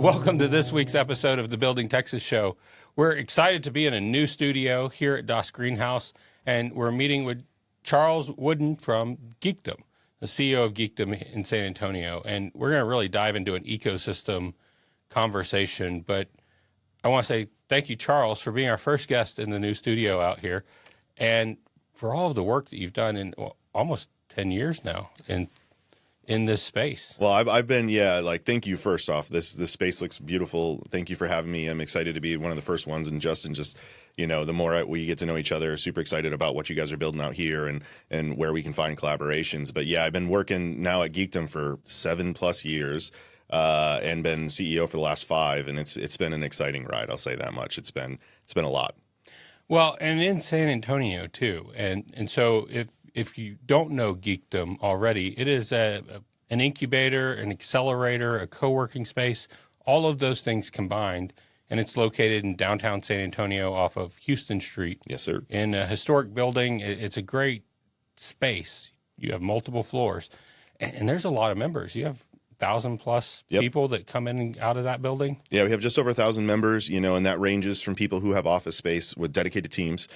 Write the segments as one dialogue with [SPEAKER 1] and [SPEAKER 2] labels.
[SPEAKER 1] Welcome to this week's episode of the Building Texas Show. We're excited to be in a new studio here at Das Greenhouse, and we're meeting with Charles Woodin from Geekdom, the CEO of Geekdom in San Antonio. And we're going to really dive into an ecosystem conversation. But I want to say thank you, Charles, for being our first guest in the new studio out here, and for all of the work that you've done in almost 10 years now in this space.
[SPEAKER 2] Well, I've been, thank you first off. This space looks beautiful. Thank you for having me. I'm excited to be one of the first ones. And Justin, just, the more we get to know each other, super excited about what you guys are building out here and where we can find collaborations. But yeah, I've been working now at Geekdom for 7+ years and been CEO for the last 5. And it's been an exciting ride. I'll say that much. It's been a lot.
[SPEAKER 1] Well, and in San Antonio too. And so if you don't know Geekdom already, it is an incubator, an accelerator, a co-working space, all of those things combined. And it's located in downtown San Antonio off of Houston Street.
[SPEAKER 2] Yes, sir. In
[SPEAKER 1] a historic building. It's a great space. You have multiple floors. And there's a lot of members. You have 1,000+ people that come in and out of that building?
[SPEAKER 2] Yeah, we have just over 1,000 members, and that ranges from people who have office space with dedicated teams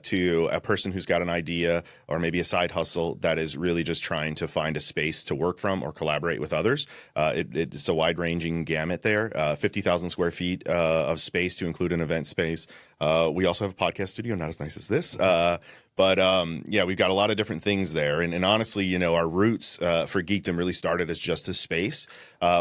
[SPEAKER 2] to a person who's got an idea or maybe a side hustle that is really just trying to find a space to work from or collaborate with others. It's a wide-ranging gamut there, 50,000 square feet of space to include an event space. We also have a podcast studio, not as nice as this. But we've got a lot of different things there. And honestly, our roots for Geekdom really started as just a space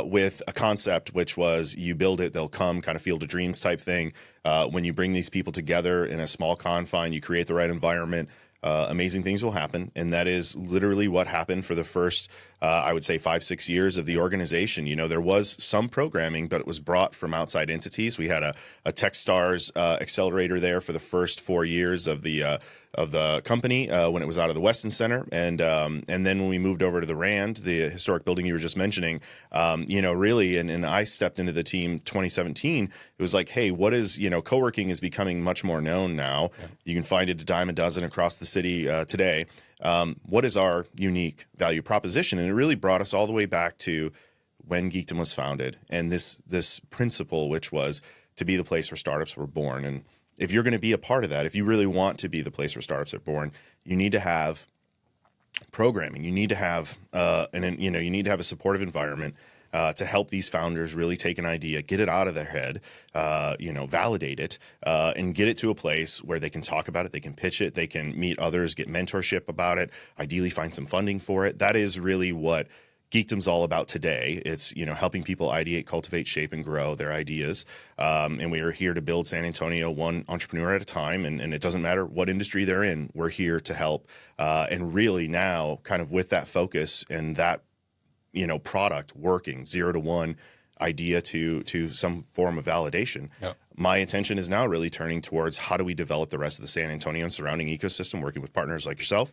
[SPEAKER 2] with a concept, which was you build it, they'll come, kind of field of dreams type thing. When you bring these people together in a small confine, you create the right environment, amazing things will happen. And that is literally what happened for the first, I would say, 5-6 years of the organization. There was some programming, but it was brought from outside entities. We had a Techstars accelerator there for the first 4 years of the company when it was out of the Weston Center. And then when we moved over to the Rand, the historic building you were just mentioning, really, and I stepped into the team 2017, it was like, hey, what is, co-working is becoming much more known now. Yeah. You can find it a dime a dozen across the city today. What is our unique value proposition? And it really brought us all the way back to when Geekdom was founded and this principle, which was to be the place where startups were born. And if you're going to be a part of that, if you really want to be the place where startups are born, you need to have programming. You need to have you need to have a supportive environment to help these founders really take an idea, get it out of their head, validate it, and get it to a place where they can talk about it, they can pitch it, they can meet others, get mentorship about it, ideally find some funding for it. That is really what Geekdom's all about today. It's, helping people ideate, cultivate, shape, and grow their ideas. And we are here to build San Antonio one entrepreneur at a time. And it doesn't matter what industry they're in, we're here to help. And really now, kind of with that focus and that, product working 0 to 1 idea to some form of validation. Yep. My intention is now really turning towards how do we develop the rest of the San Antonio and surrounding ecosystem, working with partners like yourself,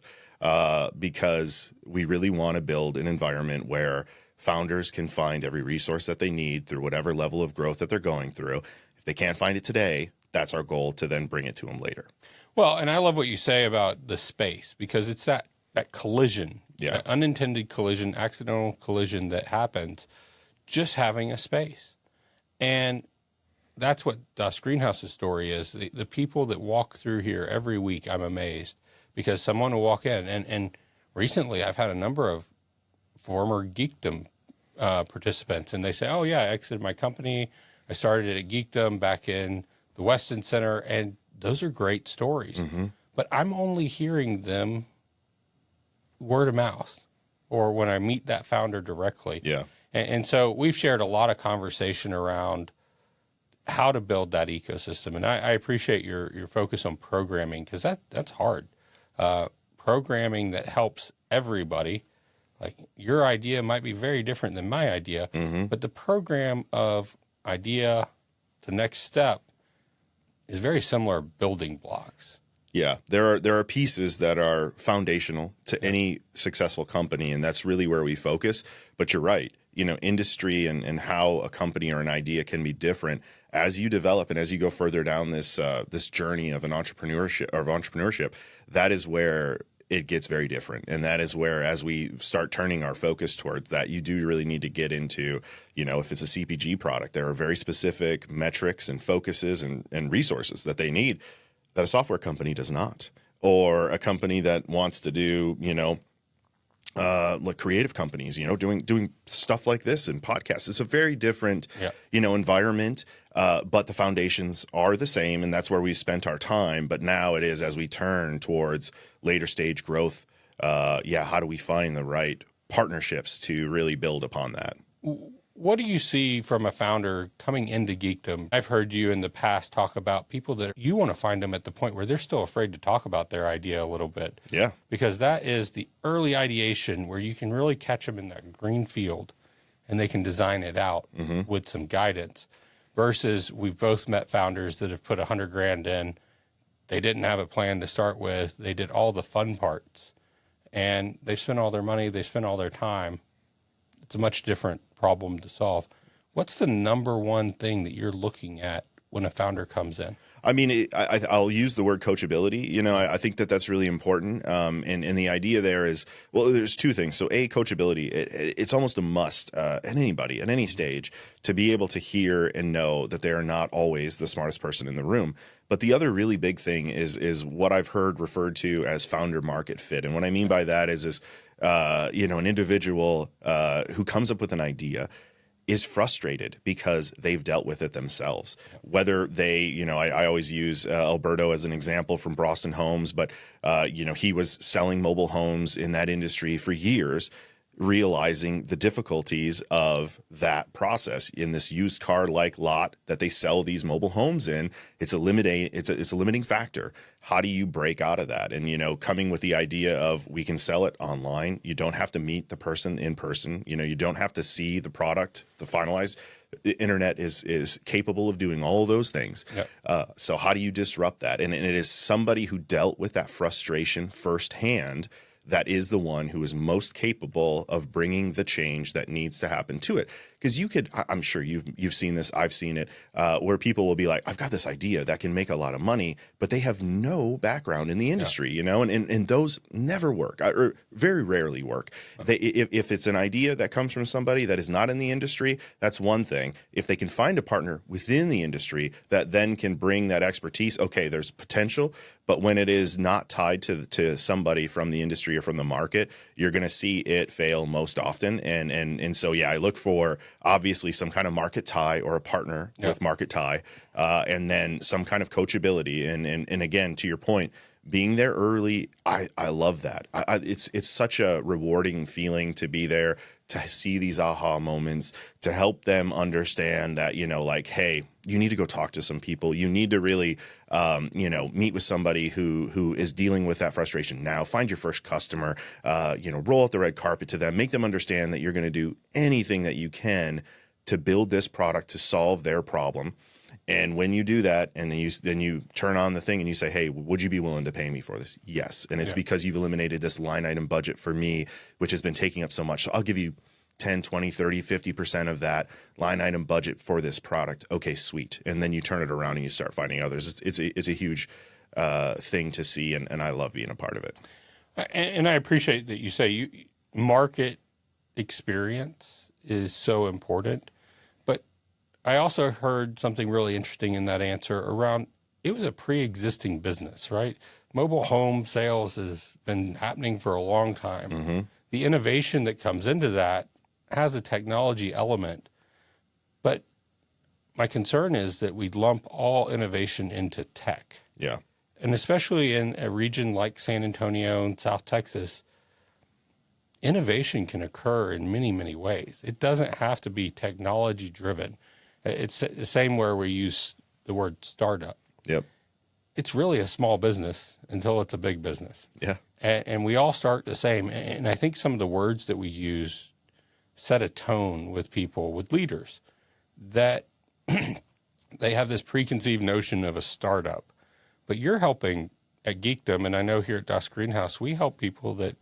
[SPEAKER 2] because we really want to build an environment where founders can find every resource that they need through whatever level of growth that they're going through. If they can't find it today, that's our goal to then bring it to them later.
[SPEAKER 1] Well, and I love what you say about the space, because it's that collision, that unintended collision, accidental collision that happens, just having a space. And that's what Das Greenhouse's story is. The people that walk through here every week, I'm amazed, because someone will walk in. And recently I've had a number of former Geekdom participants, and they say, oh, yeah, I exited my company. I started at Geekdom back in the Weston Center, and those are great stories. Mm-hmm. But I'm only hearing them word of mouth or when I meet that founder directly. Yeah. And so we've shared a lot of conversation around how to build that ecosystem. And I appreciate your focus on programming, because that's hard. Programming that helps everybody. Like, your idea might be very different than my idea, mm-hmm. but the program of idea to next step is very similar building blocks.
[SPEAKER 2] Yeah, there are pieces that are foundational to any successful company, and that's really where we focus. But you're right. Industry and how a company or an idea can be different as you develop and as you go further down this journey of entrepreneurship. That is where it gets very different. And that is where, as we start turning our focus towards that, you do really need to get into, if it's a CPG product, there are very specific metrics and focuses and resources that they need that a software company does not, or a company that wants to do, like creative companies, doing stuff like this and podcasts. It's a very different, environment, but the foundations are the same, and that's where we spent our time. But now it is, as we turn towards later stage growth, how do we find the right partnerships to really build upon that?
[SPEAKER 1] What do you see from a founder coming into Geekdom? I've heard you in the past talk about people that you want to find them at the point where they're still afraid to talk about their idea a little bit.
[SPEAKER 2] Yeah.
[SPEAKER 1] Because that is the early ideation where you can really catch them in that green field and they can design it out with some guidance. Versus we've both met founders that have put $100,000 in. They didn't have a plan to start with. They did all the fun parts and they spent all their money. They spent all their time. It's a much different problem to solve. What's the number one thing that you're looking at when a founder comes in?
[SPEAKER 2] I mean, I'll use the word coachability. I think that's really important. And the idea there is, well, there's two things. So coachability, it's almost a must at anybody at any stage to be able to hear and know that they are not always the smartest person in the room. But the other really big thing is what I've heard referred to as founder market fit. And what I mean by that is an individual who comes up with an idea is frustrated because they've dealt with it themselves. Whether they, I always use Alberto as an example from Boston Homes, but, he was selling mobile homes in that industry for years, realizing the difficulties of that process in this used car like lot that they sell these mobile homes in. It's a limiting factor. How do you break out of that? And, coming with the idea of we can sell it online. You don't have to meet the person in person. You don't have to see the product, the finalized. The internet is capable of doing all of those things. Yep. So how do you disrupt that? And it is somebody who dealt with that frustration firsthand that is the one who is most capable of bringing the change that needs to happen to it. Because I'm sure you've seen this, I've seen it, where people will be like, I've got this idea that can make a lot of money, but they have no background in the industry, and those never work, or very rarely work. If it's an idea that comes from somebody that is not in the industry, that's one thing. If they can find a partner within the industry that then can bring that expertise, okay, there's potential. But when it is not tied to somebody from the industry or from the market, you're going to see it fail most often. And so, I look for obviously some kind of market tie or a partner with market tie, and then some kind of coachability. And again, to your point, being there early, I love that. It's such a rewarding feeling to be there, to see these aha moments, to help them understand that, hey, you need to go talk to some people. You need to really, meet with somebody who is dealing with that frustration now. Find your first customer, roll out the red carpet to them, make them understand that you're going to do anything that you can to build this product to solve their problem. And when you do that, and then you turn on the thing and you say, hey, would you be willing to pay me for this? Yes. And it's because you've eliminated this line item budget for me, which has been taking up so much. So I'll give you 10, 20, 30, 50% of that line item budget for this product. Okay, sweet. And then you turn it around and you start finding others. It's a huge thing to see, and I love being a part of it.
[SPEAKER 1] And I appreciate that you say market experience is so important. But I also heard something really interesting in that answer around it was a pre-existing business, right? Mobile home sales has been happening for a long time. Mm-hmm. The innovation that comes into that has a technology element, but my concern is that we lump all innovation into tech.
[SPEAKER 2] Yeah.
[SPEAKER 1] And especially in a region like San Antonio and South Texas, innovation can occur in many, many ways. It doesn't have to be technology driven. It's the same where we use the word startup.
[SPEAKER 2] Yep.
[SPEAKER 1] It's really a small business until it's a big business.
[SPEAKER 2] Yeah.
[SPEAKER 1] And we all start the same. And I think some of the words that we use set a tone with people, with leaders, that they have this preconceived notion of a startup. But you're helping at Geekdom, and I know here at Dust Greenhouse, we help people that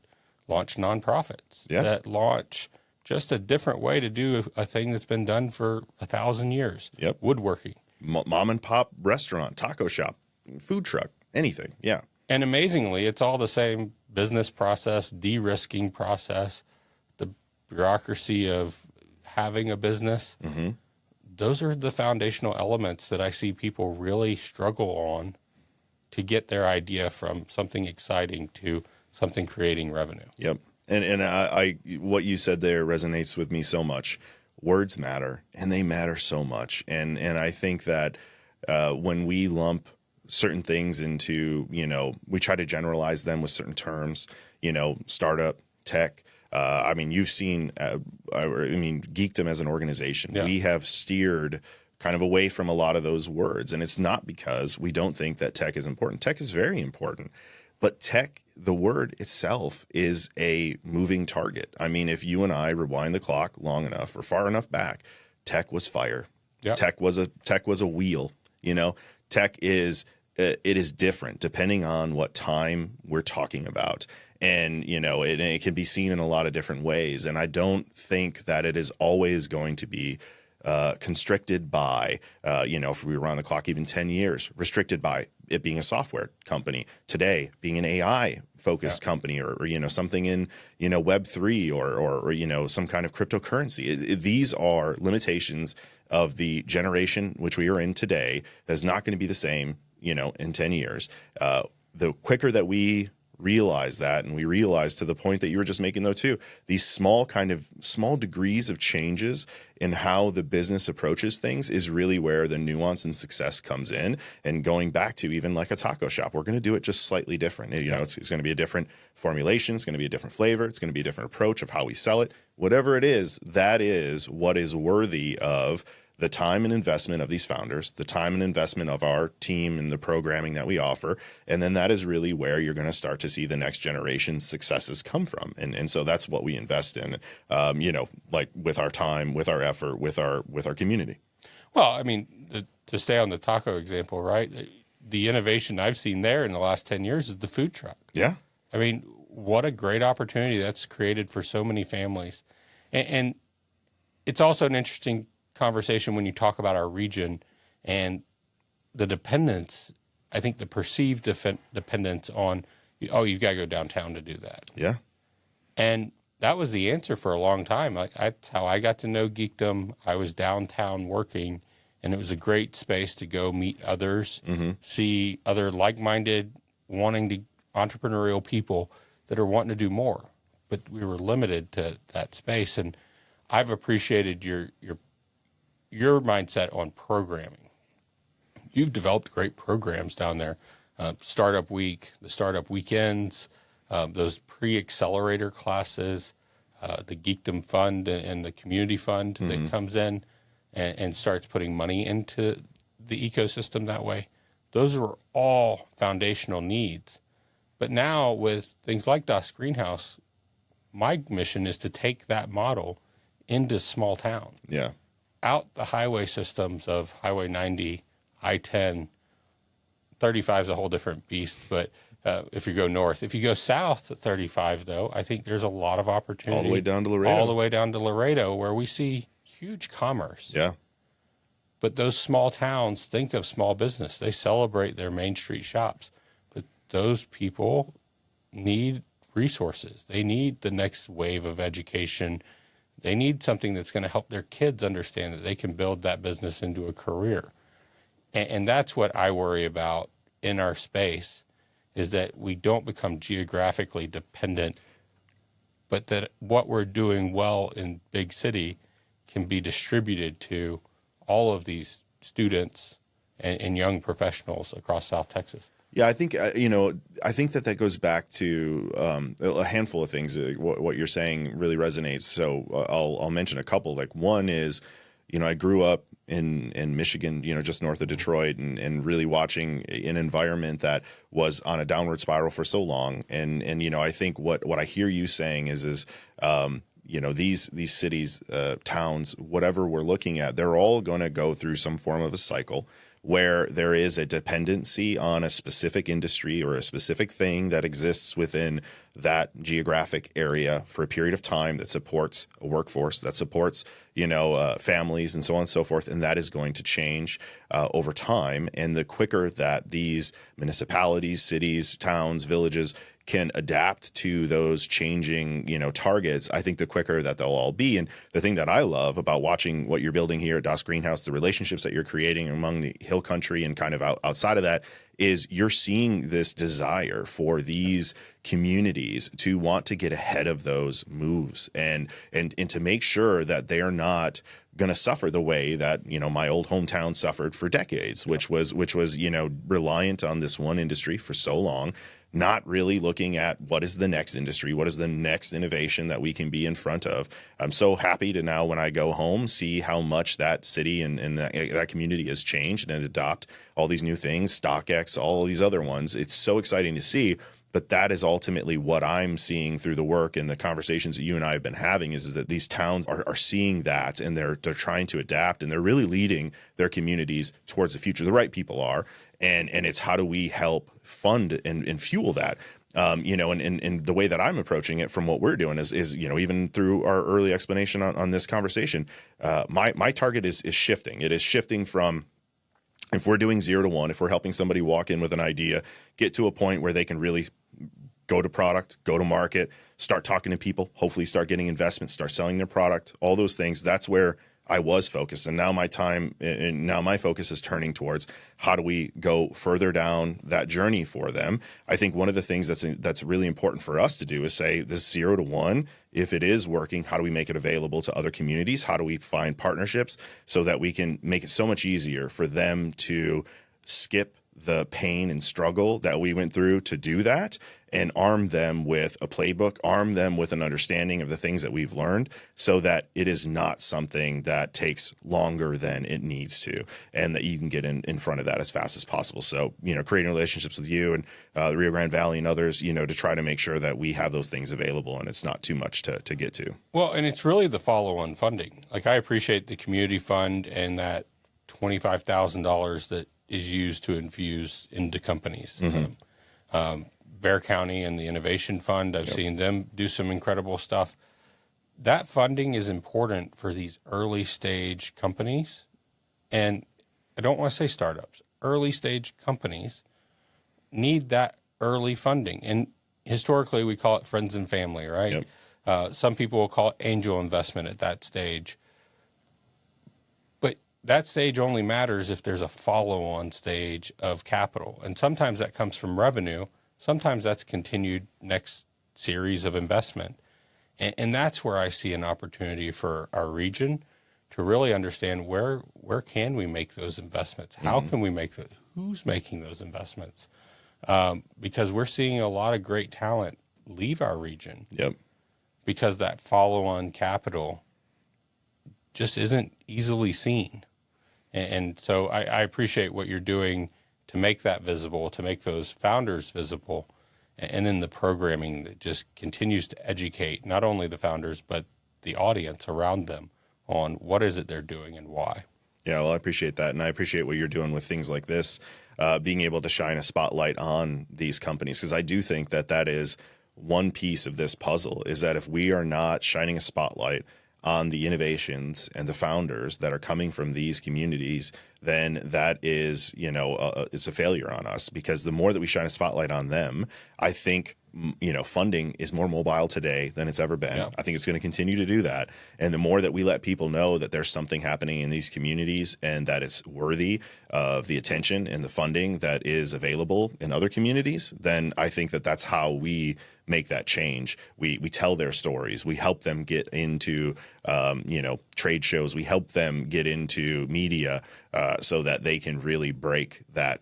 [SPEAKER 1] launch nonprofits, that launch just a different way to do a thing that's been done for 1,000 years.
[SPEAKER 2] Yep.
[SPEAKER 1] Woodworking.
[SPEAKER 2] Mom and pop restaurant, taco shop, food truck, anything. Yeah.
[SPEAKER 1] And amazingly, it's all the same business process, de-risking process, the bureaucracy of having a business.
[SPEAKER 2] Mm-hmm.
[SPEAKER 1] Those are the foundational elements that I see people really struggle on to get their idea from something exciting to something creating revenue.
[SPEAKER 2] Yep. And I what you said there resonates with me so much. Words matter, and they matter so much. And I think that when we lump certain things into, we try to generalize them with certain terms, startup, tech. I mean, you've seen, Geekdom as an organization, we have steered kind of away from a lot of those words. And it's not because we don't think that tech is important. Tech is very important. But tech, the word itself, is a moving target. I mean, if you and I rewind the clock long enough or far enough back, tech was fire. Yep. Tech was a wheel. Tech is it is different depending on what time we're talking about. And, it can be seen in a lot of different ways. And I don't think that it is always going to be constricted by, if we were on the clock even 10 years, restricted by it being a software company. Today, being an AI-focused company or something in, Web3 or some kind of cryptocurrency. These are limitations of the generation which we are in today that's not going to be the same, in 10 years. The quicker that we realize that, and we realize to the point that you were just making though too, these small degrees of changes in how the business approaches things is really where the nuance and success comes in. And going back to even like a taco shop, we're going to do it just slightly different. It's going to be a different formulation, it's going to be a different flavor, it's going to be a different approach of how we sell it. Whatever it is, that is what is worthy of the time and investment of these founders, the time and investment of our team and the programming that we offer. And then that is really where you're going to start to see the next generation's successes come from. And so that's what we invest in, like with our time, with our effort, with our community.
[SPEAKER 1] Well, I mean, to stay on the taco example, right? The innovation I've seen there in the last 10 years is the food truck.
[SPEAKER 2] Yeah.
[SPEAKER 1] I mean, what a great opportunity that's created for so many families. And it's also an interesting conversation when you talk about our region and the dependence, I think the perceived dependence on, you've got to go downtown to do that.
[SPEAKER 2] Yeah.
[SPEAKER 1] And that was the answer for a long time. That's how I got to know Geekdom. I was downtown working, and it was a great space to go meet others, see other like-minded, entrepreneurial people that are wanting to do more. But we were limited to that space. And I've appreciated your mindset on programming. You've developed great programs down there. Startup Week, the Startup Weekends, those pre-accelerator classes, the Geekdom Fund and the Community Fund that comes in and starts putting money into the ecosystem that way. Those are all foundational needs. But now with things like Das Greenhouse, my mission is to take that model into small town.
[SPEAKER 2] Yeah.
[SPEAKER 1] Out the highway systems of Highway 90, I-10, 35 is a whole different beast, but if you go north. If you go south at 35, though, I think there's a lot of opportunity.
[SPEAKER 2] All the way down to Laredo.
[SPEAKER 1] All the way down to Laredo, where we see huge commerce.
[SPEAKER 2] Yeah.
[SPEAKER 1] But those small towns think of small business. They celebrate their Main Street shops. But those people need resources. They need the next wave of education. They need something that's going to help their kids understand that they can build that business into a career. And that's what I worry about in our space, is that we don't become geographically dependent, but that what we're doing well in big city can be distributed to all of these students and young professionals across South Texas.
[SPEAKER 2] Yeah, I think I think that goes back to a handful of things. What you're saying really resonates. So I'll mention a couple. Like one is, I grew up in Michigan, just north of Detroit, and really watching an environment that was on a downward spiral for so long. And I think what I hear you saying is these cities, towns, whatever we're looking at, they're all going to go through some form of a cycle where there is a dependency on a specific industry or a specific thing that exists within that geographic area for a period of time that supports a workforce, that supports, families and so on and so forth. And that is going to change over time. And the quicker that these municipalities, cities, towns, villages can adapt to those changing, targets, I think the quicker that they'll all be. And the thing that I love about watching what you're building here at Das Greenhouse, the relationships that you're creating among the hill country and kind of outside of that, is you're seeing this desire for these communities to want to get ahead of those moves and to make sure that they are not going to suffer the way that my old hometown suffered for decades, which was reliant on this one industry for so long, not really looking at what is the next industry, what is the next innovation that we can be in front of. I'm so happy to now, when I go home, see how much that city and that community has changed and adopt all these new things, StockX, all these other ones. It's so exciting to see. But that is ultimately what I'm seeing through the work and the conversations that you and I have been having is that these towns are seeing that, and they're trying to adapt, and they're really leading their communities towards the future. The right people are, and it's how do we help fund and fuel that. And the way that I'm approaching it from what we're doing is even through our early explanation on this conversation, my target is shifting. It is shifting from, if we're doing 0 to 1, if we're helping somebody walk in with an idea, get to a point where they can really go to product, go to market, start talking to people, hopefully start getting investments, start selling their product, all those things. That's where I was focused. And now my focus is turning towards how do we go further down that journey for them. I think one of the things that's really important for us to do is say this 0 to 1, if it is working, how do we make it available to other communities? How do we find partnerships so that we can make it so much easier for them to skip the pain and struggle that we went through to do that, and arm them with a playbook, arm them with an understanding of the things that we've learned, so that it is not something that takes longer than it needs to, and that you can get in front of that as fast as possible. So, creating relationships with you and the Rio Grande Valley and others, to try to make sure that we have those things available and it's not too much to get to.
[SPEAKER 1] Well, and it's really the follow-on funding. Like, I appreciate the community fund and that $25,000 that is used to infuse into companies.
[SPEAKER 2] Mm-hmm.
[SPEAKER 1] Bear County and the Innovation Fund, I've seen them do some incredible stuff. That funding is important for these early stage companies. And I don't want to say startups, early stage companies need that early funding. And historically, we call it friends and family, right? Yep. Some people will call it angel investment at that stage. But that stage only matters if there's a follow-on stage of capital. And sometimes that comes from revenue. Sometimes that's continued next series of investment. And that's where I see an opportunity for our region to really understand where can we make those investments? How can we make those? Who's making those investments? Because we're seeing a lot of great talent leave our region.
[SPEAKER 2] Yep.
[SPEAKER 1] Because that follow-on capital just isn't easily seen. And so I appreciate what you're doing to make that visible, to make those founders visible, and then the programming that just continues to educate not only the founders, but the audience around them on what is it they're doing and why.
[SPEAKER 2] Yeah, well, I appreciate that. And I appreciate what you're doing with things like this, being able to shine a spotlight on these companies, because I do think that is one piece of this puzzle, is that if we are not shining a spotlight on the innovations and the founders that are coming from these communities, then that is, it's a failure on us, because the more that we shine a spotlight on them, I think, funding is more mobile today than it's ever been. Yeah. I think it's going to continue to do that. And the more that we let people know that there's something happening in these communities and that it's worthy of the attention and the funding that is available in other communities, then I think that's how we make that change. We tell their stories. We help them get into, trade shows. We help them get into media so that they can really break that,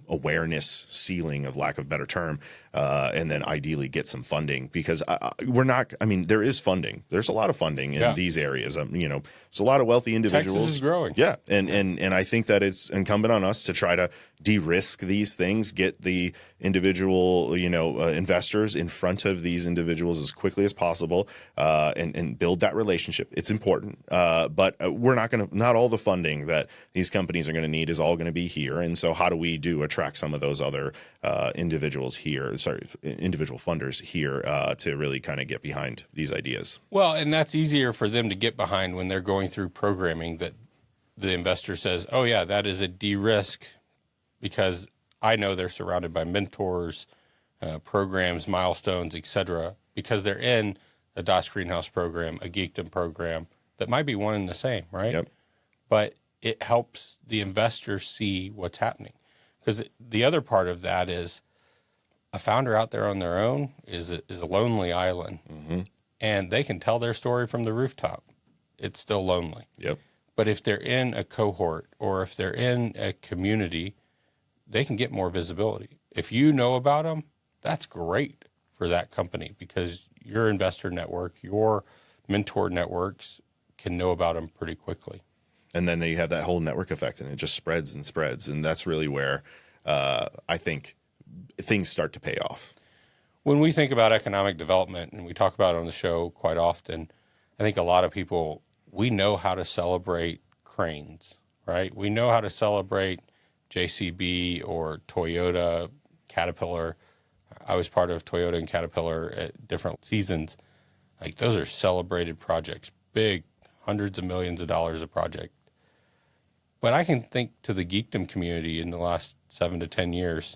[SPEAKER 2] awareness ceiling, of lack of a better term, and then ideally get some funding, because there is funding. There's a lot of funding in these areas. It's a lot of wealthy individuals.
[SPEAKER 1] Texas is growing.
[SPEAKER 2] Yeah. And I think that it's incumbent on us to try to de-risk these things, get the individual, investors in front of these individuals as quickly as possible, and build that relationship. It's important. But not all the funding that these companies are going to need is all going to be here. And so how do we attract some of those other individual funders here to really kind of get behind these ideas?
[SPEAKER 1] Well, and that's easier for them to get behind when they're going through programming that the investor says, oh yeah, that is a de-risk, because I know they're surrounded by mentors programs, milestones, etc., because they're in a DOS Greenhouse program, a Geekdom program that might be one and the same, right?
[SPEAKER 2] Yep.
[SPEAKER 1] But it helps the investor see what's happening. Because the other part of that is a founder out there on their own is a lonely island, and they can tell their story from the rooftop. It's still lonely.
[SPEAKER 2] Yep.
[SPEAKER 1] But if they're in a cohort or if they're in a community, they can get more visibility. If you know about them, that's great for that company because your investor network, your mentor networks can know about them pretty quickly.
[SPEAKER 2] And then you have that whole network effect, and it just spreads and spreads. And that's really where I think things start to pay off.
[SPEAKER 1] When we think about economic development, and we talk about it on the show quite often, I think a lot of people, we know how to celebrate cranes, right? We know how to celebrate JCB or Toyota, Caterpillar. I was part of Toyota and Caterpillar at different seasons. Like those are celebrated projects, big, hundreds of millions of dollars a project. But I can think to the Geekdom community in the last 7 to 10 years,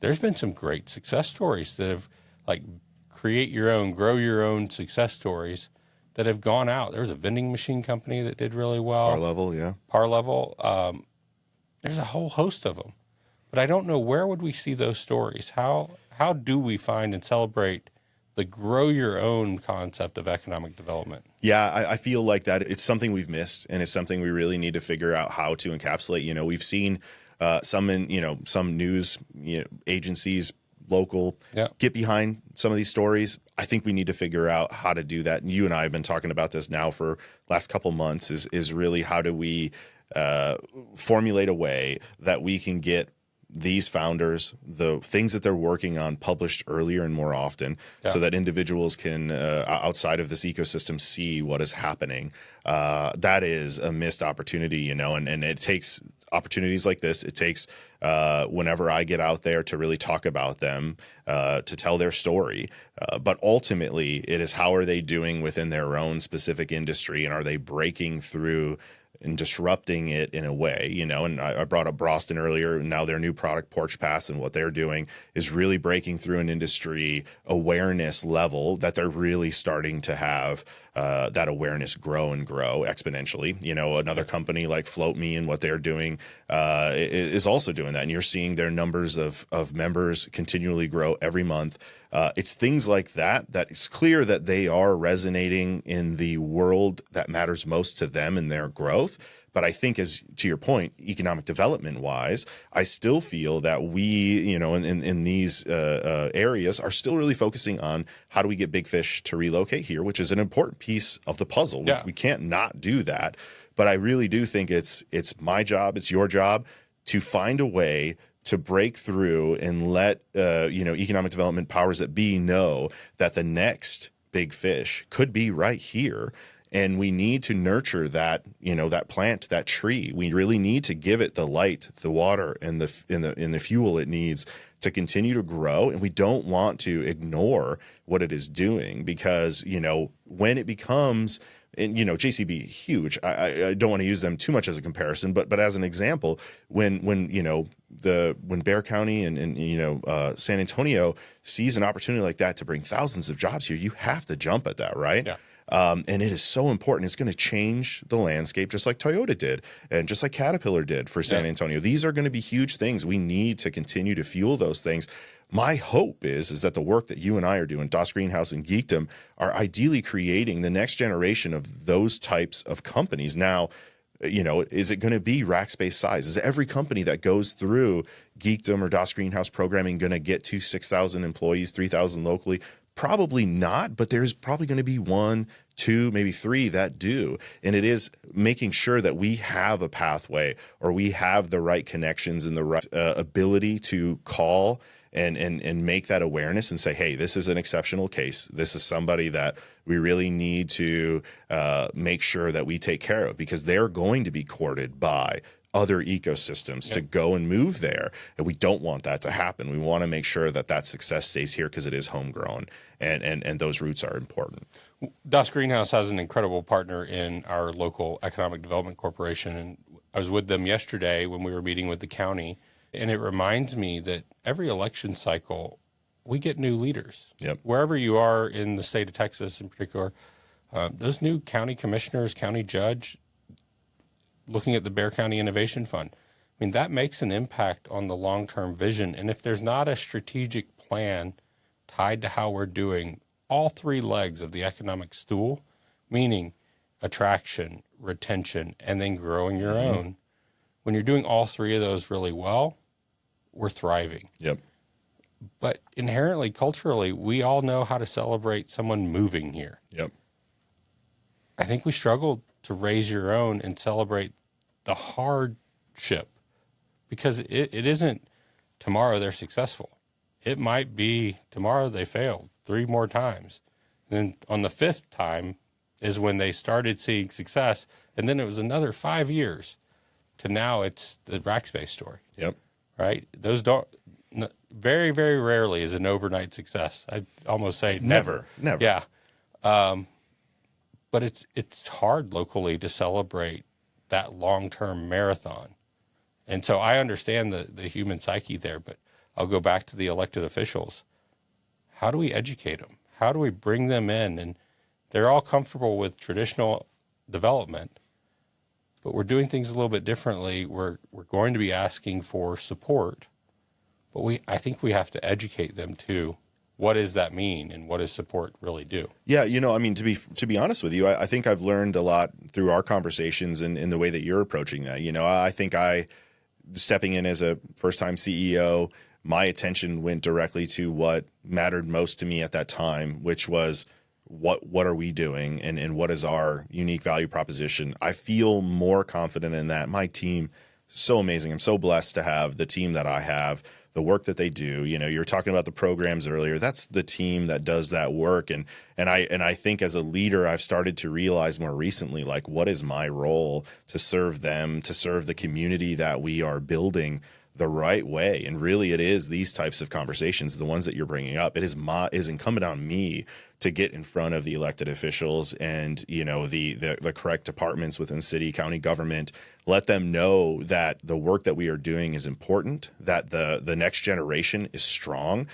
[SPEAKER 1] there's been some great success stories that have like create your own, grow your own success stories that have gone out. There's a vending machine company that did really well.
[SPEAKER 2] Par Level, yeah.
[SPEAKER 1] Par Level. There's a whole host of them. But I don't know, where would we see those stories? How do we find and celebrate the grow your own concept of economic development?
[SPEAKER 2] Yeah, I feel like that it's something we've missed, and it's something we really need to figure out how to encapsulate. You know, we've seen some news agencies, local, get behind some of these stories. I think we need to figure out how to do that. And you and I have been talking about this now for last couple months. Is really how do we formulate a way that we can get these founders, the things that they're working on, published earlier and more often, so that individuals can, outside of this ecosystem, see what is happening. That is a missed opportunity, and it takes opportunities like this. It takes whenever I get out there to really talk about them, to tell their story. But ultimately, it is how are they doing within their own specific industry, and are they breaking through and disrupting it in a way, and I brought up Broston earlier. Now their new product, Porch Pass, and what they're doing is really breaking through an industry awareness level that they're really starting to have that awareness grow and grow exponentially. Another company like Float Me and what they're doing is also doing that. And you're seeing their numbers of members continually grow every month. It's things like that it's clear that they are resonating in the world that matters most to them and their growth. But I think, as to your point, economic development wise, I still feel that we, in these areas are still really focusing on how do we get big fish to relocate here, which is an important piece of the puzzle. Yeah. We can't not do that. But I really do think it's my job, it's your job to find a way to break through and let economic development powers that be know that the next big fish could be right here. And we need to nurture that, that plant, that tree. We really need to give it the light, the water, and the fuel it needs to continue to grow. And we don't want to ignore what it is doing, because, when it becomes, and JCB, huge. I don't want to use them too much as a comparison, but as an example, when Bexar County and San Antonio sees an opportunity like that to bring thousands of jobs here, you have to jump at that, right? Yeah. And it is so important. It's going to change the landscape, just like Toyota did, and just like Caterpillar did for San Antonio. These are going to be huge things. We need to continue to fuel those things. My hope is that the work that you and I are doing, DOS Greenhouse and Geekdom, are ideally creating the next generation of those types of companies. Now, is it going to be rack space size? Is every company that goes through Geekdom or DOS Greenhouse programming going to get to 6,000 employees, 3,000 locally? Probably not, but there's probably going to be 1, 2, maybe 3 that do. And it is making sure that we have a pathway, or we have the right connections and the right ability to call and make that awareness and say, hey, this is an exceptional case. This is somebody that we really need to make sure that we take care of, because they're going to be courted by other ecosystems to go and move there. And we don't want that to happen. We want to make sure that success stays here, because it is homegrown, and those roots are important.
[SPEAKER 1] DOS Greenhouse has an incredible partner in our local Economic Development Corporation. And I was with them yesterday when we were meeting with the county. And it reminds me that every election cycle, we get new leaders.
[SPEAKER 2] Yep.
[SPEAKER 1] Wherever you are in the state of Texas in particular, those new county commissioners, county judge, looking at the Bexar County Innovation Fund, I mean, that makes an impact on the long-term vision. And if there's not a strategic plan tied to how we're doing all three legs of the economic stool, meaning attraction, retention, and then growing your own, when you're doing all three of those really well, we're thriving.
[SPEAKER 2] Yep.
[SPEAKER 1] But inherently, culturally, we all know how to celebrate someone moving here.
[SPEAKER 2] Yep.
[SPEAKER 1] I think we struggle to raise your own and celebrate the hardship, because it isn't tomorrow they're successful. It might be tomorrow they failed 3 more times. And then on the 5th time is when they started seeing success. And then it was another 5 years to now it's the Rackspace story.
[SPEAKER 2] Yep.
[SPEAKER 1] Right? Those don't, very, very rarely is an overnight success. I almost say never. Yeah. But it's hard locally to celebrate that long-term marathon. And so I understand the human psyche there, but I'll go back to the elected officials. How do we educate them? How do we bring them in? And they're all comfortable with traditional development, but we're doing things a little bit differently. We're going to be asking for support, but I think we have to educate them too. What does that mean, and what does support really do?
[SPEAKER 2] Yeah, I mean, to be honest with you, I think I've learned a lot through our conversations and in the way that you're approaching that. I think stepping in as a first-time CEO, my attention went directly to what mattered most to me at that time, which was what are we doing and what is our unique value proposition. I feel more confident in that. My team is so amazing. I'm so blessed to have the team that I have, the work that they do. You're talking about the programs earlier. That's the team that does that work. And I think as a leader, I've started to realize more recently, like, what is my role to serve them, to serve the community that we are building the right way. And really, it is these types of conversations, the ones that you're bringing up. It is incumbent on me to get in front of the elected officials and the correct departments within city, county government. Let them know that the work that we are doing is important, that the next generation is strong.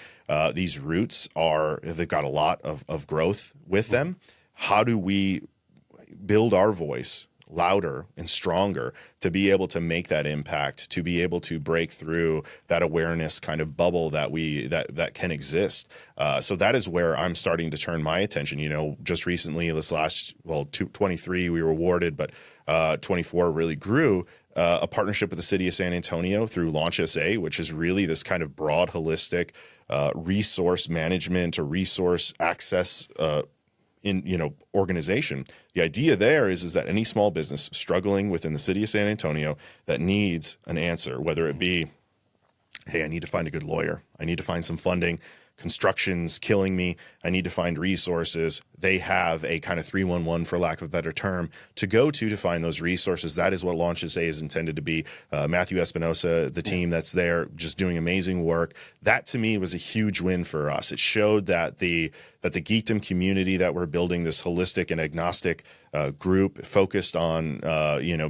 [SPEAKER 2] These roots they've got a lot of growth with them. How do we build our voice louder and stronger to be able to make that impact, to be able to break through that awareness kind of bubble that can exist. So that is where I'm starting to turn my attention. Just recently, this last 23 we were awarded, but 24 really grew. A partnership with the city of San Antonio through Launch SA, which is really this kind of broad, holistic resource management or resource access organization. The idea there is that any small business struggling within the city of San Antonio that needs an answer, whether it be, hey, I need to find a good lawyer, I need to find some funding, construction's killing me, I need to find resources. They have a kind of 311, for lack of a better term, to go to find those resources. That is what Launch SA is intended to be. Matthew Espinosa, the team that's there, just doing amazing work. That to me was a huge win for us. It showed that the Geekdom community that we're building, this holistic and agnostic group focused on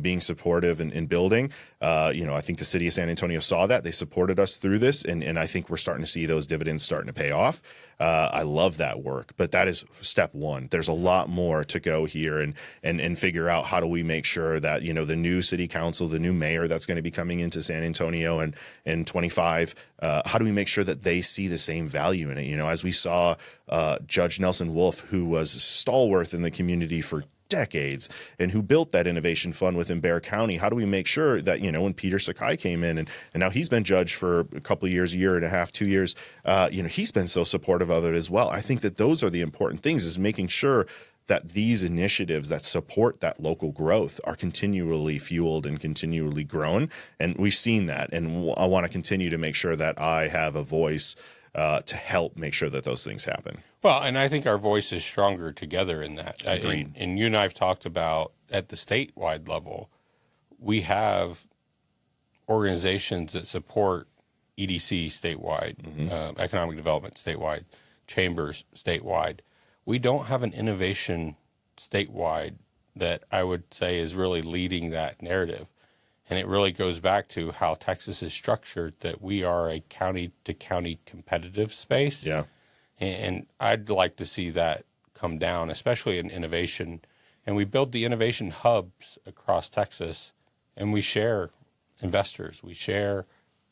[SPEAKER 2] being supportive and building. I think the city of San Antonio saw that. They supported us through this, and I think we're starting to see those dividends starting to pay off. I love that work, but that is step one. There's a lot more to go here and figure out how do we make sure that the new city council, the new mayor that's going to be coming into San Antonio and in 25, how do we make sure that they see the same value in it? As we saw Judge Nelson Wolff, who was stalwart in the community for decades and who built that innovation fund within Bexar County. How do we make sure that, when Peter Sakai came in and now he's been judged for a couple of years, a year and a half, 2 years, he's been so supportive of it as well. I think that those are the important things, is making sure that these initiatives that support that local growth are continually fueled and continually grown. And we've seen that. And I want to continue to make sure that I have a voice to help make sure that those things happen.
[SPEAKER 1] Well, and I think our voice is stronger together in that.
[SPEAKER 2] Agreed.
[SPEAKER 1] And you and I have talked about at the statewide level, we have organizations that support EDC statewide, economic development statewide, chambers statewide. We don't have an innovation statewide that I would say is really leading that narrative. And it really goes back to how Texas is structured, that we are a county-to-county competitive space.
[SPEAKER 2] Yeah.
[SPEAKER 1] And I'd like to see that come down, especially in innovation. And we build the innovation hubs across Texas, and we share investors. We share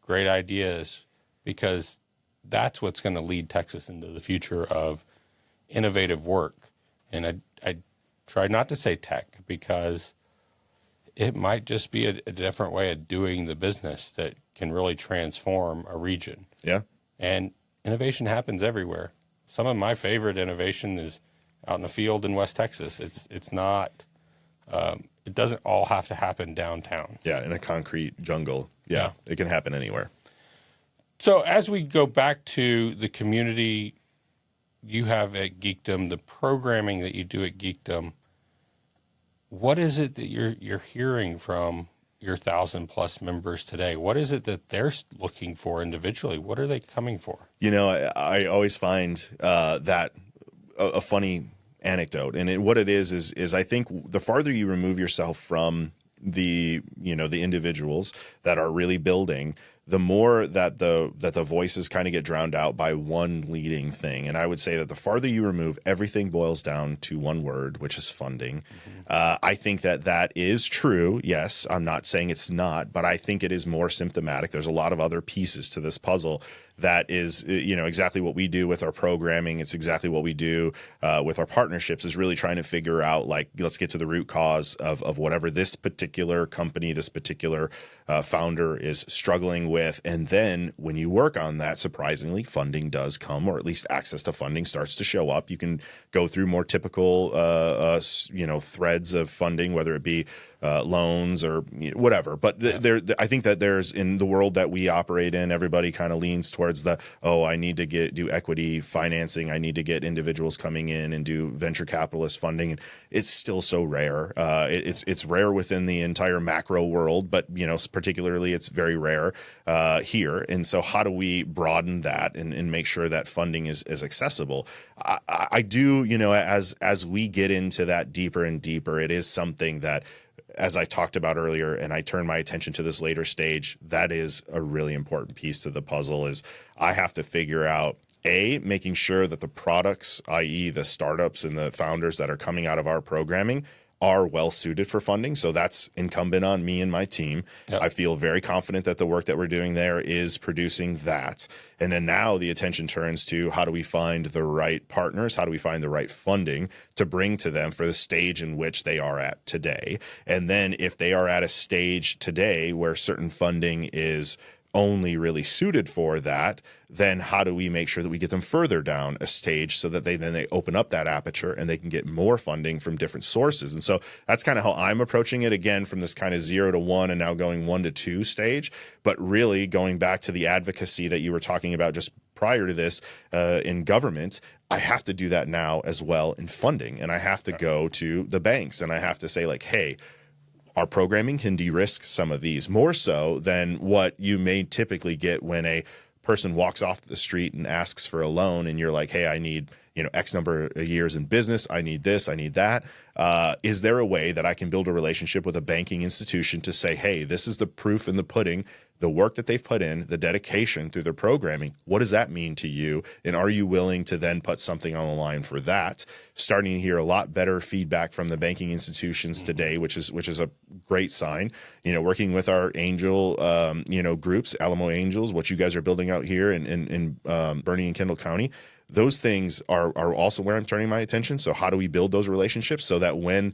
[SPEAKER 1] great ideas, because that's what's going to lead Texas into the future of innovative work. And I try not to say tech, because it might just be a different way of doing the business that can really transform a region.
[SPEAKER 2] Yeah.
[SPEAKER 1] And innovation happens everywhere. Some of my favorite innovation is out in the field in West Texas. It's not, it doesn't all have to happen downtown.
[SPEAKER 2] Yeah, in a concrete jungle. Yeah, it can happen anywhere.
[SPEAKER 1] So as we go back to the community you have at Geekdom, the programming that you do at Geekdom, what is it that you're hearing from your 1,000+ members today? What is it that they're looking for individually? What are they coming for?
[SPEAKER 2] You know, I always find that a funny anecdote, and what it is I think the farther you remove yourself from the individuals that are really building, the more that the voices kind of get drowned out by one leading thing. And I would say that the farther you remove, everything boils down to one word, which is funding. I think that is true. Yes, I'm not saying it's not, but I think it is more symptomatic. There's a lot of other pieces to this puzzle that is, exactly what we do with our programming. It's exactly what we do with our partnerships, is really trying to figure out, like, let's get to the root cause of whatever this particular company, this particular founder is struggling with. And then when you work on that, surprisingly, funding does come, or at least access to funding starts to show up. You can go through more typical, threads of funding, whether it be loans or whatever. But I think that there's, in the world that we operate in, everybody kind of leans towards I need to do equity financing. I need to get individuals coming in and do venture capitalist funding. And it's still so rare. It's rare within the entire macro world, but particularly it's very rare here. And so how do we broaden that and make sure that funding is accessible? I do, as we get into that deeper and deeper, it is something that, as I talked about earlier, and I turn my attention to this later stage, that is a really important piece to the puzzle. Is I have to figure out, making sure that the products, i.e. the startups and the founders that are coming out of our programming, are well suited for funding. So that's incumbent on me and my team. Yep. I feel very confident that the work that we're doing there is producing that. And then now the attention turns to, how do we find the right partners? How do we find the right funding to bring to them for the stage in which they are at today? And then if they are at a stage today where certain funding is only really suited for that, then how do we make sure that we get them further down a stage so that they open up that aperture and they can get more funding from different sources? And so that's kind of how I'm approaching it, again, from this kind of 0 to 1 and now going 1 to 2 stage, but really going back to the advocacy that you were talking about just prior to this in government. I have to do that now as well in funding, and I have to go to the banks and I have to say, like, hey, our programming can de-risk some of these more so than what you may typically get when a person walks off the street and asks for a loan and you're like, hey, I need X number of years in business. I need this. I need that. Is there a way that I can build a relationship with a banking institution to say, hey, this is the proof in the pudding, the work that they've put in, the dedication through their programming. What does that mean to you? And are you willing to then put something on the line for that? Starting to hear a lot better feedback from the banking institutions today, which is a great sign. Working with our angel, groups, Alamo Angels, what you guys are building out here in Bernie and Kendall County. Those things are also where I'm turning my attention. So how do we build those relationships so that when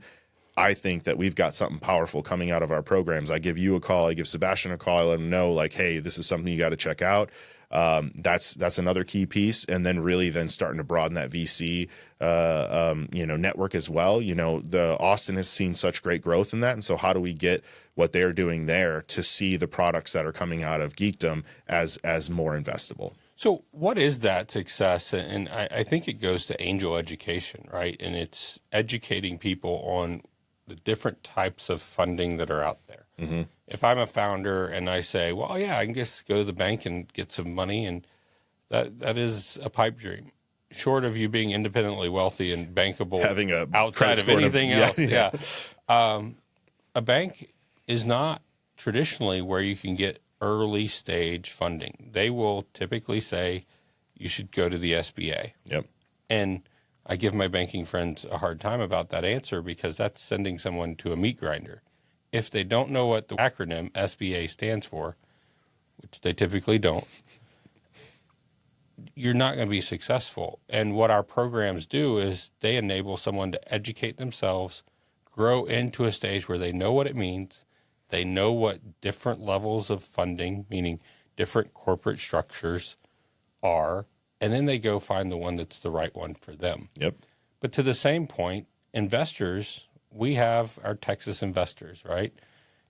[SPEAKER 2] I think that we've got something powerful coming out of our programs, I give you a call, I give Sebastian a call, I let him know, like, hey, this is something you got to check out. That's another key piece. And then really then starting to broaden that VC, network as well. The Austin has seen such great growth in that. And so how do we get what they're doing there to see the products that are coming out of Geekdom as more investable?
[SPEAKER 1] So what is that success? And I think it goes to angel education, right? And it's educating people on the different types of funding that are out there. Mm-hmm. If I'm a founder and I say, well, yeah, I can just go to the bank and get some money, and that is a pipe dream. Short of you being independently wealthy and bankable,
[SPEAKER 2] having a
[SPEAKER 1] outside of anything else. Yeah. A bank is not traditionally where you can get early stage funding. They will typically say you should go to the SBA.
[SPEAKER 2] Yep.
[SPEAKER 1] And I give my banking friends a hard time about that answer because that's sending someone to a meat grinder. If they don't know what the acronym SBA stands for, which they typically don't, you're not going to be successful. And what our programs do is they enable someone to educate themselves, grow into a stage where they know what it means. They know what different levels of funding, meaning different corporate structures, are, and then they go find the one that's the right one for them.
[SPEAKER 2] Yep.
[SPEAKER 1] But to the same point, investors, we have our Texas investors, right?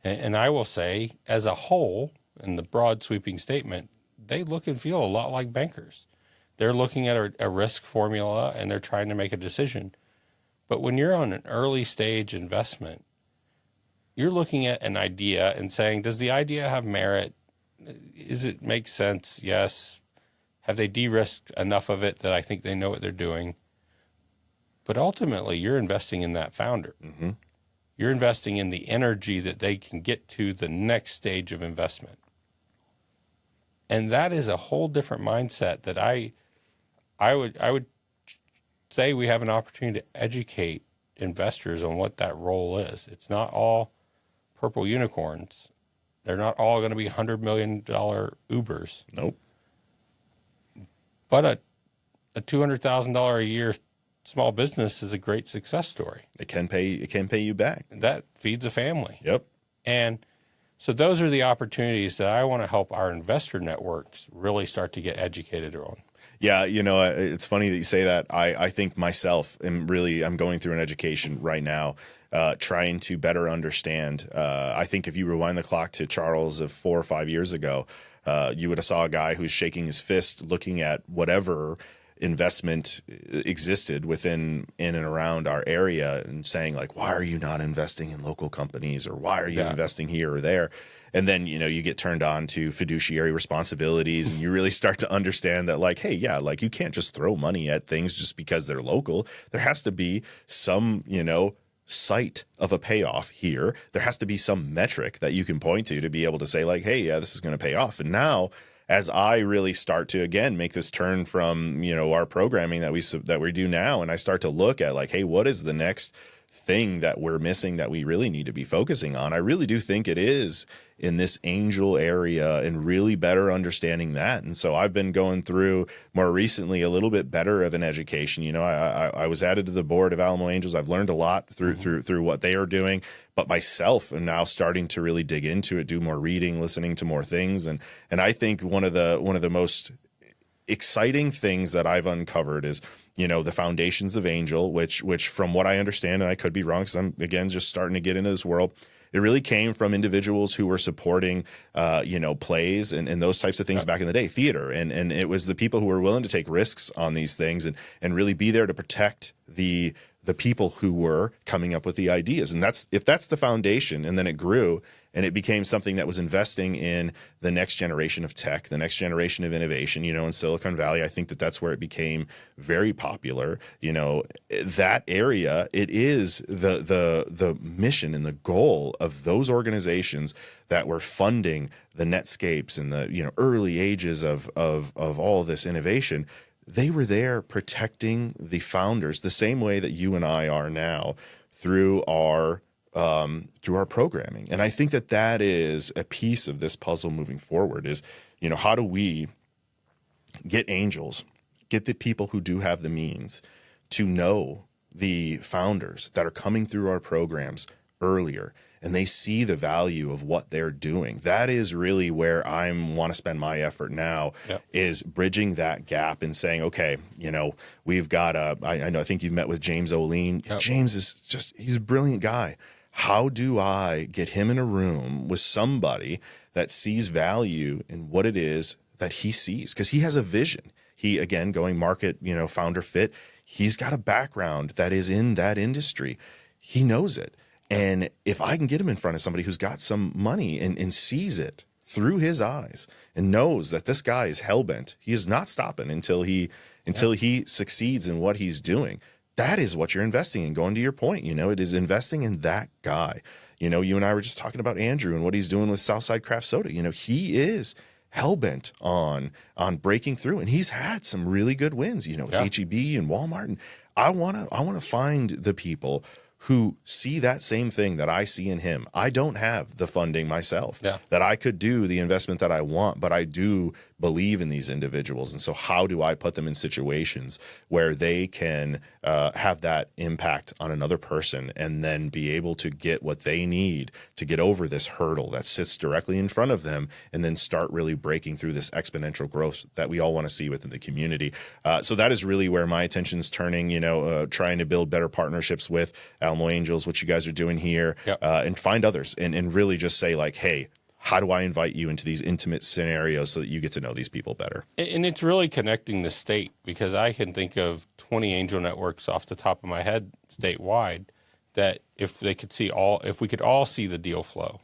[SPEAKER 1] And I will say, as a whole, in the broad sweeping statement, they look and feel a lot like bankers. They're looking at a risk formula and they're trying to make a decision. But when you're on an early stage investment, you're looking at an idea and saying, does the idea have merit? Does it make sense? Yes. Have they de-risked enough of it that I think they know what they're doing? But ultimately, you're investing in that founder.
[SPEAKER 2] Mm-hmm.
[SPEAKER 1] You're investing in the energy that they can get to the next stage of investment. And that is a whole different mindset that I would say we have an opportunity to educate investors on what that role is. It's not all purple unicorns. They're not all going to be $100 million Ubers.
[SPEAKER 2] Nope.
[SPEAKER 1] But a $200,000 a year small business is a great success story.
[SPEAKER 2] It can pay you back.
[SPEAKER 1] That feeds a family.
[SPEAKER 2] Yep.
[SPEAKER 1] And so those are the opportunities that I want to help our investor networks really start to get educated on.
[SPEAKER 2] Yeah, it's funny that you say that. I think myself I'm going through an education right now, trying to better understand. I think if you rewind the clock to Charles of 4 or 5 years ago, you would have saw a guy who's shaking his fist looking at whatever investment existed in and around our area and saying like, why are you not investing in local companies, or why are you investing here or there? And then, you get turned on to fiduciary responsibilities and you really start to understand that like, hey, yeah, like you can't just throw money at things just because they're local. There has to be some, sight of a payoff here. There has to be some metric that you can point to be able to say like, hey, yeah, this is going to pay off. And now as I really start to, again, make this turn from, our programming that we do now, and I start to look at like, hey, what is the next thing that we're missing that we really need to be focusing on? I really do think it is in this angel area and really better understanding that. And so I've been going through more recently a little bit better of an education. I was added to the board of Alamo Angels. I've learned a lot through what they are doing, but myself am now starting to really dig into it, do more reading, listening to more things. And I think one of the most exciting things that I've uncovered is, the foundations of Angel, which from what I understand, and I could be wrong because I'm, again, just starting to get into this world, it really came from individuals who were supporting, plays and those types of things back in the day, theater. And it was the people who were willing to take risks on these things and really be there to protect the people who were coming up with the ideas. And if that's the foundation, and then it grew and it became something that was investing in the next generation of tech, the next generation of innovation, in Silicon Valley. I think that's where it became very popular. That area, it is the mission and the goal of those organizations that were funding the Netscapes and the, early ages of all of this innovation. They were there protecting the founders the same way that you and I are now through our programming. And I think that is a piece of this puzzle moving forward is, how do we get angels, get the people who do have the means to know the founders that are coming through our programs earlier, and they see the value of what they're doing. That is really where I want to spend my effort now, is bridging that gap and saying, okay, we've got I think you've met with James O'Lean. Yep. James he's a brilliant guy. How do I get him in a room with somebody that sees value in what it is that he sees? Because he has a vision. He, again, going market, founder fit, he's got a background that is in that industry. He knows it. And if I can get him in front of somebody who's got some money and sees it through his eyes and knows that this guy is hellbent, he is not stopping until he succeeds in what he's doing, that is what you're investing in. Going to your point, it is investing in that guy. You and I were just talking about Andrew and what he's doing with Southside Craft Soda. He is hellbent on breaking through, and he's had some really good wins, with H-E-B and Walmart. And I want to find the people who see that same thing that I see in him. I don't have the funding myself that I could do the investment that I want, but I do believe in these individuals. And so how do I put them in situations where they can have that impact on another person and then be able to get what they need to get over this hurdle that sits directly in front of them and then start really breaking through this exponential growth that we all want to see within the community. So that is really where my attention's turning, trying to build better partnerships with Alamo Angels, what you guys are doing here, and find others and really just say like, hey, how do I invite you into these intimate scenarios so that you get to know these people better?
[SPEAKER 1] And it's really connecting the state, because I can think of 20 angel networks off the top of my head statewide that if we could all see the deal flow,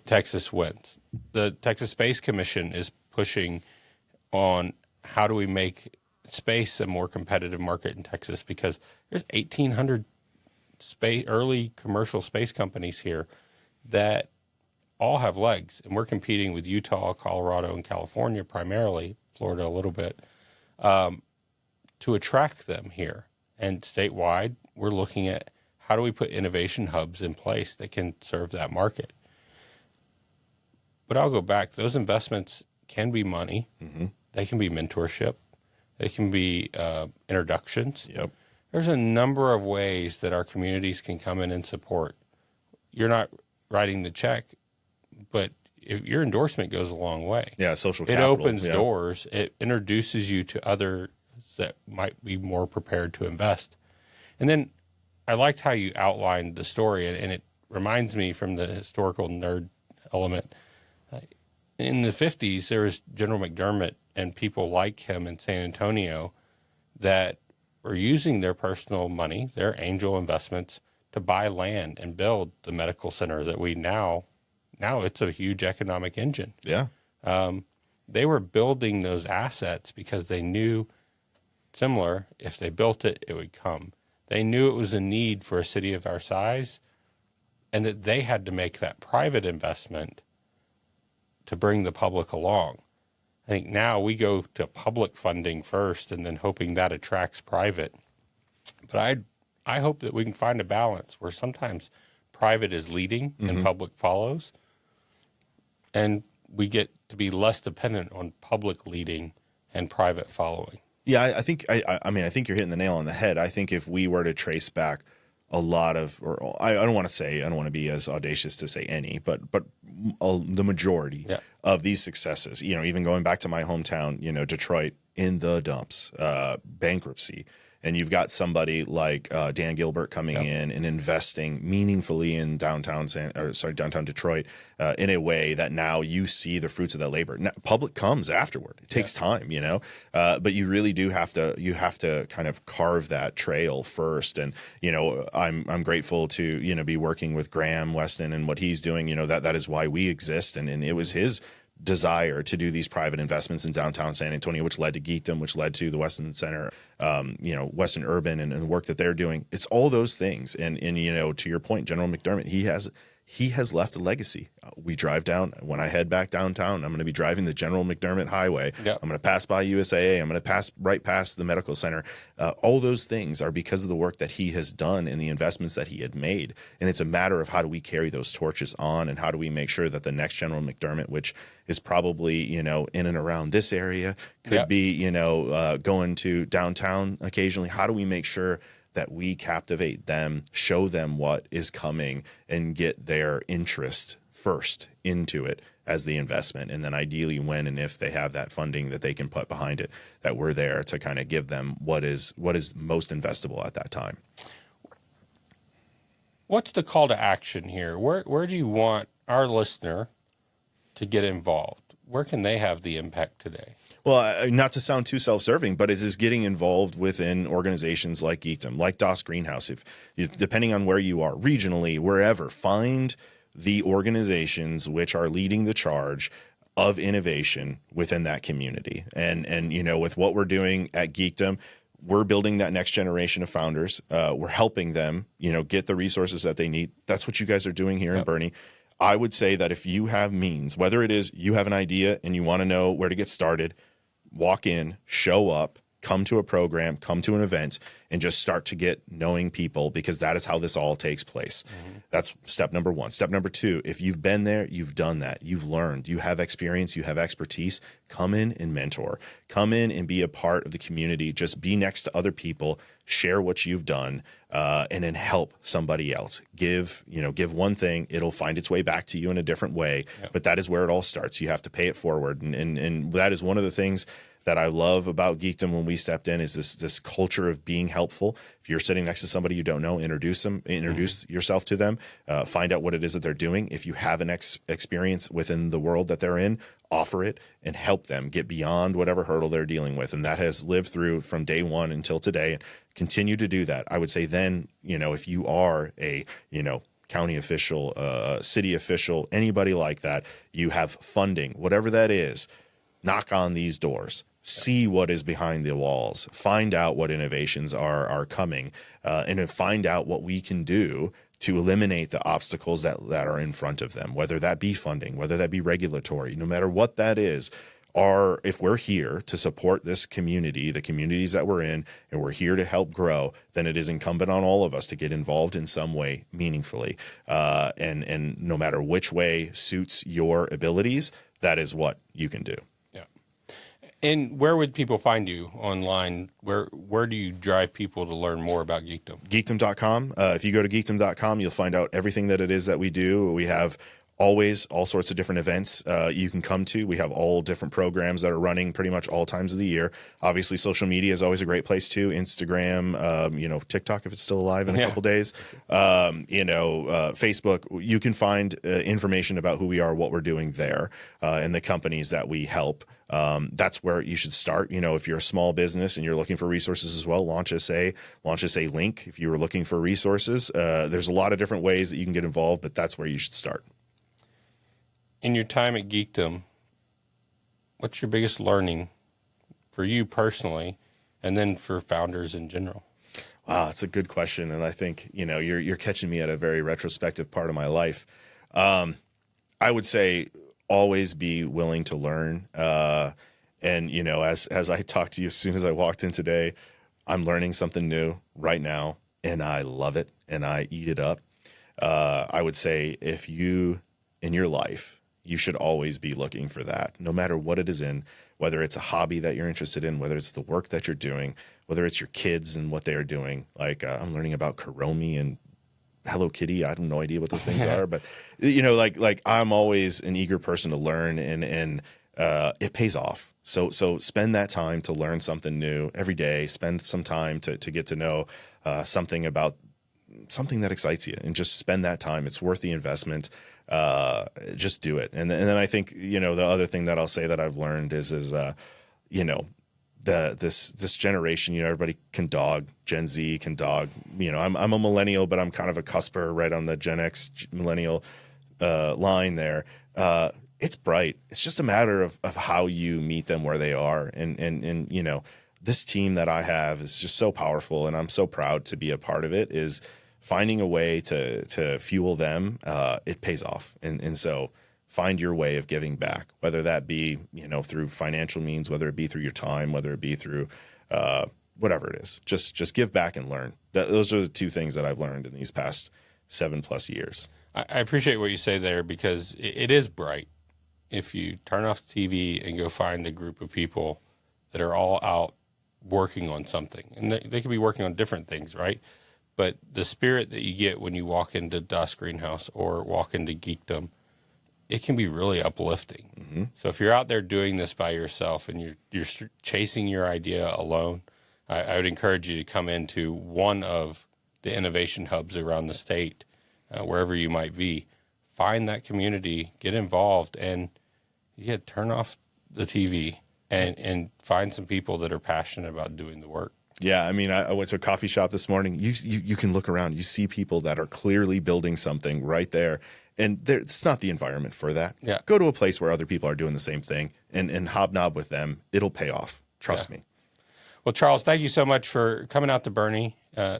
[SPEAKER 1] Texas wins. The Texas Space Commission is pushing on how do we make space a more competitive market in Texas, because there's 1,800 early commercial space companies here that all have legs, and we're competing with Utah, Colorado, and California primarily, Florida a little bit, to attract them here. And statewide, we're looking at how do we put innovation hubs in place that can serve that market. But I'll go back. Those investments can be money. Mm-hmm. They can be mentorship. They can be introductions.
[SPEAKER 2] Yep.
[SPEAKER 1] There's a number of ways that our communities can come in and support. You're not writing the check, but your endorsement goes a long way.
[SPEAKER 2] Yeah, social capital.
[SPEAKER 1] It opens doors. It introduces you to others that might be more prepared to invest. And then I liked how you outlined the story, and it reminds me from the historical nerd element. In the 50s, there was General McDermott and people like him in San Antonio that were using their personal money, their angel investments, to buy land and build the medical center that we now it's a huge economic engine.
[SPEAKER 2] Yeah.
[SPEAKER 1] They were building those assets because they knew, similar, if they built it, it would come. They knew it was a need for a city of our size, and that they had to make that private investment to bring the public along. I think now we go to public funding first and then hoping that attracts private. But I hope that we can find a balance where sometimes private is leading and public follows, and we get to be less dependent on public leading and private following.
[SPEAKER 2] Yeah, I think I think you're hitting the nail on the head. I think if we were to trace back a lot of, or I don't want to be as audacious to say any, but the majority of these successes, even going back to my hometown, Detroit, in the dumps, bankruptcy. And you've got somebody like Dan Gilbert coming in and investing meaningfully in downtown Detroit in a way that now you see the fruits of that labor. Now, public comes afterward. It takes time, but you really do have to kind of carve that trail first. And I'm grateful to be working with Graham Weston and what he's doing. That is why we exist, and it was his desire to do these private investments in downtown San Antonio, which led to Geekdom, which led to the Weston Center, Weston Urban and the work that they're doing. It's all those things. And to your point, General McDermott, he has left a legacy. We drive down. When I head back downtown, I'm going to be driving the General McDermott Highway. Yep. I'm going to pass by USAA. I'm going to pass right past the medical center. All those things are because of the work that he has done and the investments that he had made. And it's a matter of how do we carry those torches on, and how do we make sure that the next General McDermott, which is probably, in and around this area, could be, going to downtown occasionally. How do we make sure that we captivate them, show them what is coming, and get their interest first into it as the investment? And then ideally when and if they have that funding that they can put behind it, that we're there to kind of give them what is most investable at that time.
[SPEAKER 1] What's the call to action here? Where do you want our listener to get involved? Where can they have the impact today?
[SPEAKER 2] Well, not to sound too self-serving, but it is getting involved within organizations like Geekdom, like DOS Greenhouse. Depending on where you are, regionally, wherever, find the organizations which are leading the charge of innovation within that community. And with what we're doing at Geekdom, we're building that next generation of founders. We're helping them, get the resources that they need. That's what you guys are doing here in Bernie. I would say that if you have means, whether it is you have an idea and you want to know where to get started, walk in, show up, come to a program, come to an event, and just start to get knowing people, because that is how this all takes place. That's step number one. Step number two, if you've been there, you've done that, you've learned, you have experience, you have expertise, come in and mentor. Come in and be a part of the community. Just be next to other people, share what you've done, and then help somebody else. Give one thing, it'll find its way back to you in a different way. But that is where it all starts. You have to pay it forward. And that is one of the things that I love about Geekdom when we stepped in, is this culture of being helpful. If you're sitting next to somebody you don't know, introduce yourself to them, find out what it is that they're doing. If you have an experience within the world that they're in, offer it and help them get beyond whatever hurdle they're dealing with. And that has lived through from day one until today, and continue to do that. I would say then, if you are a, county official, city official, anybody like that, you have funding, whatever that is, knock on these doors. See what is behind the walls, find out what innovations are coming, and then find out what we can do to eliminate the obstacles that are in front of them, whether that be funding, whether that be regulatory, no matter what that is. Or if we're here to support this community, the communities that we're in, and we're here to help grow, then it is incumbent on all of us to get involved in some way meaningfully. And no matter which way suits your abilities, that is what you can do.
[SPEAKER 1] And where would people find you online? Where do you drive people to learn more about Geekdom?
[SPEAKER 2] Geekdom.com. If you go to geekdom.com, you'll find out everything that it is that we do. We have always all sorts of different events you can come to. We have all different programs that are running pretty much all times of the year. Obviously, social media is always a great place too. Instagram, TikTok, if it's still alive in a couple days. Facebook. You can find information about who we are, what we're doing there, and the companies that we help. That's where you should start. If you're a small business and you're looking for resources as well, launch us a link. If you were looking for resources, there's a lot of different ways that you can get involved, but that's where you should start.
[SPEAKER 1] In your time at Geekdom, what's your biggest learning for you personally, and then for founders in general?
[SPEAKER 2] Wow, that's a good question, and I think you're catching me at a very retrospective part of my life. I would say always be willing to learn, and as I talked to you as soon as I walked in today, I'm learning something new right now, and I love it, and I eat it up. I would say if you in your life, you should always be looking for that, no matter what it is in, whether it's a hobby that you're interested in, whether it's the work that you're doing, whether it's your kids and what they're doing. Like I'm learning about Kuromi and Hello Kitty. I have no idea what those things are, but like I'm always an eager person to learn, and it pays off. So spend that time to learn something new every day. Spend some time to get to know something about something that excites you, and just spend that time. It's worth the investment. Just do it. And then I think, the other thing that I'll say that I've learned is this generation, everybody can dog, Gen Z can dog, I'm a millennial, but I'm kind of a cusper right on the Gen X millennial, line there. It's bright. It's just a matter of how you meet them where they are. And this team that I have is just so powerful, and I'm so proud to be a part of it, is finding a way to fuel them. It pays off. And so find your way of giving back, whether that be, through financial means, whether it be through your time, whether it be through whatever it is. Just give back and learn. Those are the two things that I've learned in these past 7+ years.
[SPEAKER 1] I appreciate what you say there, because it is bright. If you turn off the TV and go find a group of people that are all out working on something, and they could be working on different things, right? But the spirit that you get when you walk into Das Greenhouse or walk into Geekdom, it can be really uplifting. Mm-hmm. So if you're out there doing this by yourself and you're chasing your idea alone, I would encourage you to come into one of the innovation hubs around the state, wherever you might be. Find that community, get involved, and turn off the TV and find some people that are passionate about doing the work.
[SPEAKER 2] Yeah, I mean, I went to a coffee shop this morning. You can look around. You see people that are clearly building something right there, and it's not the environment for that.
[SPEAKER 1] Yeah.
[SPEAKER 2] Go to a place where other people are doing the same thing and hobnob with them. It'll pay off. Trust me.
[SPEAKER 1] Well, Charles, thank you so much for coming out to Bernie,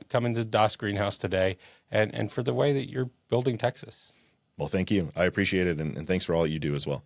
[SPEAKER 1] coming to DOS Greenhouse today, and for the way that you're building Texas.
[SPEAKER 2] Well, thank you. I appreciate it, and thanks for all you do as well.